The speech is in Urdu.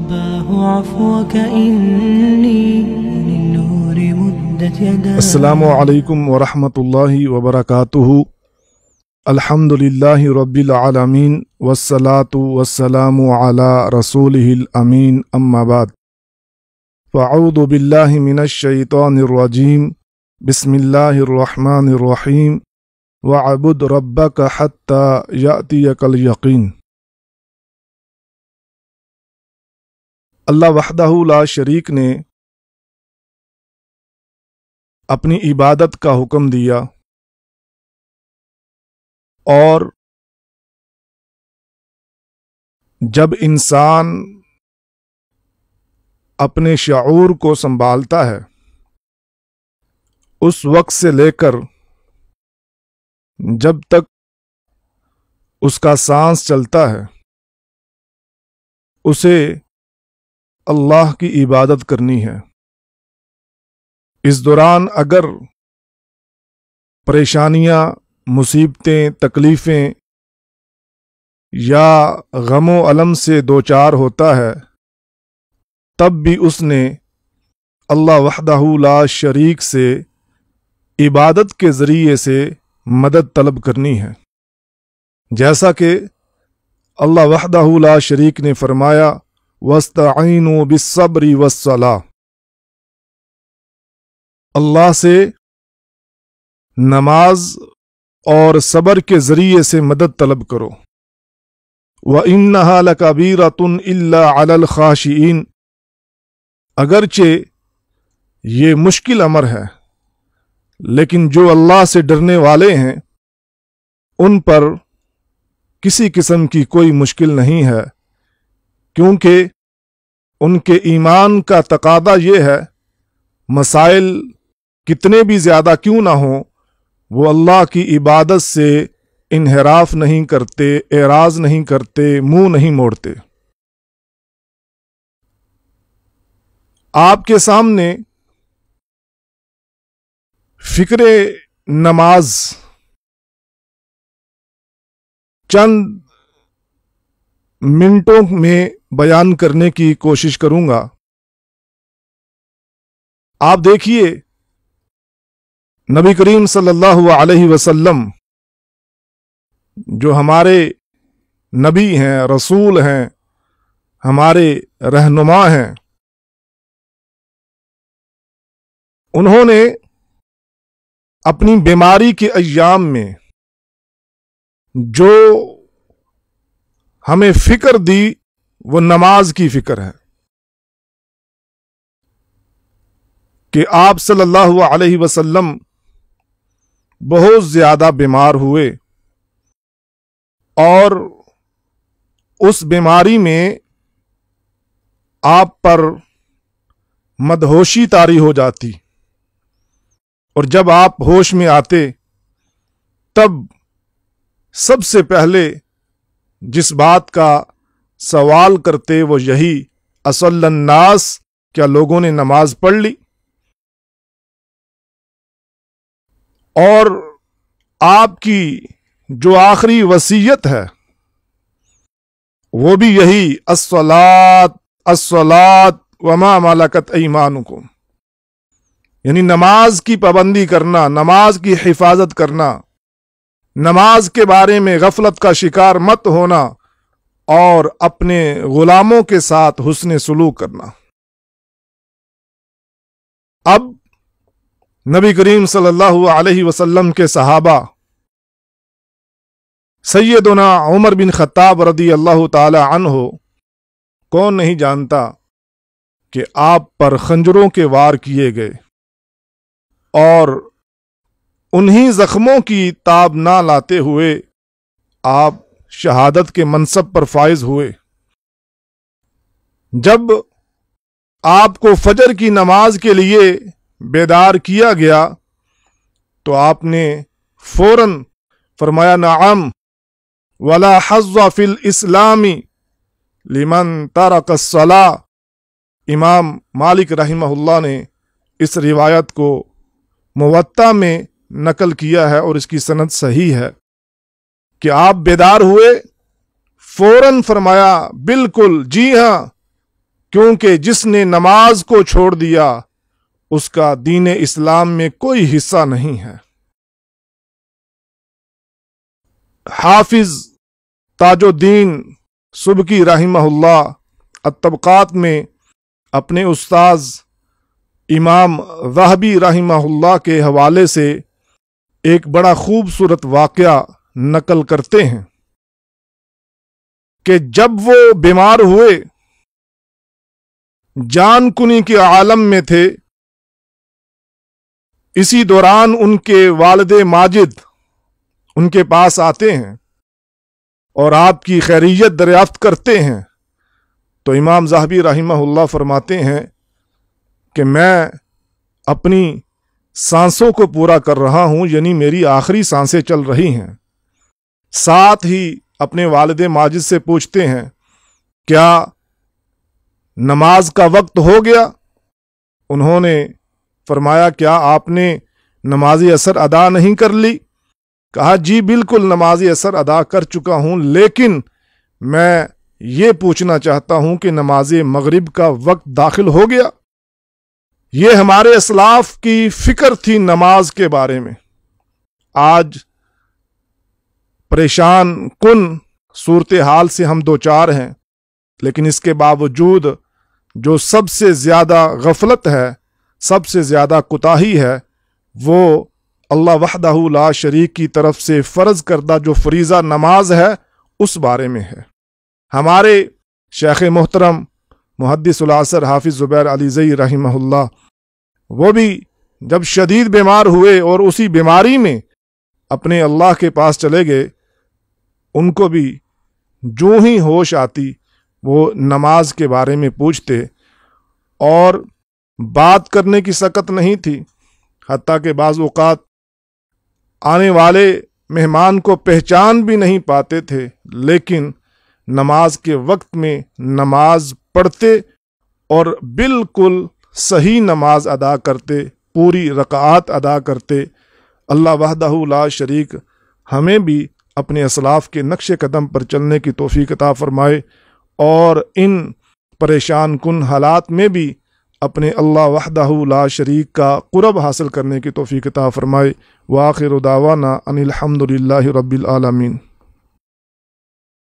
رباه عفوك إني للنور مدت يداي. السلام علیکم ورحمۃ اللہ وبرکاتہ. الحمد للہ رب العالمین والصلاة والسلام علی رسولہ الامین اما بعد فاعوذ باللہ من الشیطان الرجیم. بسم اللہ الرحمن الرحیم. وَاعْبُدْ رَبَّكَ حَتَّى يَأْتِيَكَ الْيَقِينُ. اللہ وحدہ لا شریک نے اپنی عبادت کا حکم دیا اور جب انسان اپنے شعور کو سنبھالتا ہے اس وقت سے لے کر جب تک اس کا سانس چلتا ہے اسے اللہ کی عبادت کرنی ہے. اس دوران اگر پریشانیاں، مصیبتیں، تکلیفیں یا غم و الم سے دوچار ہوتا ہے تب بھی اس نے اللہ وحدہ لا شریک سے عبادت کے ذریعے سے مدد طلب کرنی ہے. جیسا کہ اللہ وحدہ لا شریک نے فرمایا وَاسْتَعِینُوا بِالصَّبْرِ وَالصَّلَاةِ. اللہ سے نماز اور صبر کے ذریعے سے مدد طلب کرو. وَإِنَّهَا لَكَبِيرَةٌ إِلَّا عَلَى الْخَاشِعِينَ. اگرچہ یہ مشکل امر ہے لیکن جو اللہ سے ڈرنے والے ہیں ان پر کسی قسم کی کوئی مشکل نہیں ہے، کیونکہ ان کے ایمان کا تقاضا یہ ہے مسائل کتنے بھی زیادہ کیوں نہ ہوں وہ اللہ کی عبادت سے انحراف نہیں کرتے، اعراض نہیں کرتے، منہ نہیں موڑتے. آپ کے سامنے فکر نماز چند منٹوں میں بیان کرنے کی کوشش کروں گا. آپ دیکھیے نبی کریم صلی اللہ علیہ وسلم جو ہمارے نبی ہیں، رسول ہیں، ہمارے رہنما ہیں، انہوں نے اپنی بیماری کے ایام میں جو ہمیں فکر دی وہ نماز کی فکر ہے کہ آپ صلی اللہ علیہ وسلم بہت زیادہ بیمار ہوئے اور اس بیماری میں آپ پر مدہوشی طاری ہو جاتی اور جب آپ ہوش میں آتے تب سب سے پہلے جس بات کا سوال کرتے وہ یہی اصل الناس، کیا لوگوں نے نماز پڑھ لی؟ اور آپ کی جو آخری وصیت ہے وہ بھی یہی الصلاۃ الصلاۃ وما ملکت ایمانکم، یعنی نماز کی پابندی کرنا، نماز کی حفاظت کرنا، نماز کے بارے میں غفلت کا شکار مت ہونا اور اپنے غلاموں کے ساتھ حسن سلوک کرنا. اب نبی کریم صلی اللہ علیہ وسلم کے صحابہ سیدنا عمر بن خطاب رضی اللہ تعالی عنہ، کون نہیں جانتا کہ آپ پر خنجروں کے وار کیے گئے اور انہی زخموں کی تاب نہ لاتے ہوئے آپ شہادت کے منصب پر فائز ہوئے. جب آپ کو فجر کی نماز کے لیے بیدار کیا گیا تو آپ نے فوراً فرمایا نعم ولا حظ فی الاسلام لمن ترک الصلاۃ. امام مالک رحمہ اللہ نے اس روایت کو موطا میں نقل کیا ہے اور اس کی سند صحیح ہے کہ آپ بیدار ہوئے، فوراً فرمایا بالکل جی ہاں کیونکہ جس نے نماز کو چھوڑ دیا اس کا دین اسلام میں کوئی حصہ نہیں ہے۔ حافظ تاج الدین سبکی رحمہ اللہ الطبقات میں اپنے استاذ امام ذہبی رحمہ اللہ کے حوالے سے ایک بڑا خوبصورت واقعہ نقل کرتے ہیں کہ جب وہ بیمار ہوئے، جان کنی کے عالم میں تھے، اسی دوران ان کے والد ماجد ان کے پاس آتے ہیں اور آپ کی خیریت دریافت کرتے ہیں، تو امام ذہبی رحمہ اللہ فرماتے ہیں کہ میں اپنی سانسوں کو پورا کر رہا ہوں، یعنی میری آخری سانسیں چل رہی ہیں۔ ساتھ ہی اپنے والد ماجد سے پوچھتے ہیں کیا نماز کا وقت ہو گیا؟ انہوں نے فرمایا کیا آپ نے نماز عصر ادا نہیں کر لی؟ کہا جی بالکل نماز عصر ادا کر چکا ہوں، لیکن میں یہ پوچھنا چاہتا ہوں کہ نماز مغرب کا وقت داخل ہو گیا؟ یہ ہمارے اسلاف کی فکر تھی نماز کے بارے میں۔ آج پریشان کن صورتحال سے ہم دوچار ہیں، لیکن اس کے باوجود جو سب سے زیادہ غفلت ہے، سب سے زیادہ کوتاہی ہے، وہ اللہ وحدہ لا شریک کی طرف سے فرض کردہ جو فریضہ نماز ہے اس بارے میں ہے۔ ہمارے شیخ محترم محدث العصر حافظ زبیر علی زئی رحمہ اللہ، وہ بھی جب شدید بیمار ہوئے اور اسی بیماری میں اپنے اللہ کے پاس چلے گئے، ان کو بھی جو ہی ہوش آتی وہ نماز کے بارے میں پوچھتے، اور بات کرنے کی سکت نہیں تھی، حتیٰ کہ بعض اوقات آنے والے مہمان کو پہچان بھی نہیں پاتے تھے، لیکن نماز کے وقت میں نماز پڑھتے اور بالکل صحیح نماز ادا کرتے، پوری رکعات ادا کرتے۔ اللہ وحدہ لا شریک ہمیں بھی اپنے اسلاف کے نقش قدم پر چلنے کی توفیق عطا فرمائے، اور ان پریشان کن حالات میں بھی اپنے اللہ وحدہ لا شریک کا قرب حاصل کرنے کی توفیق عطا فرمائے۔ وآخر دعوانا ان الحمد للہ رب العالمین۔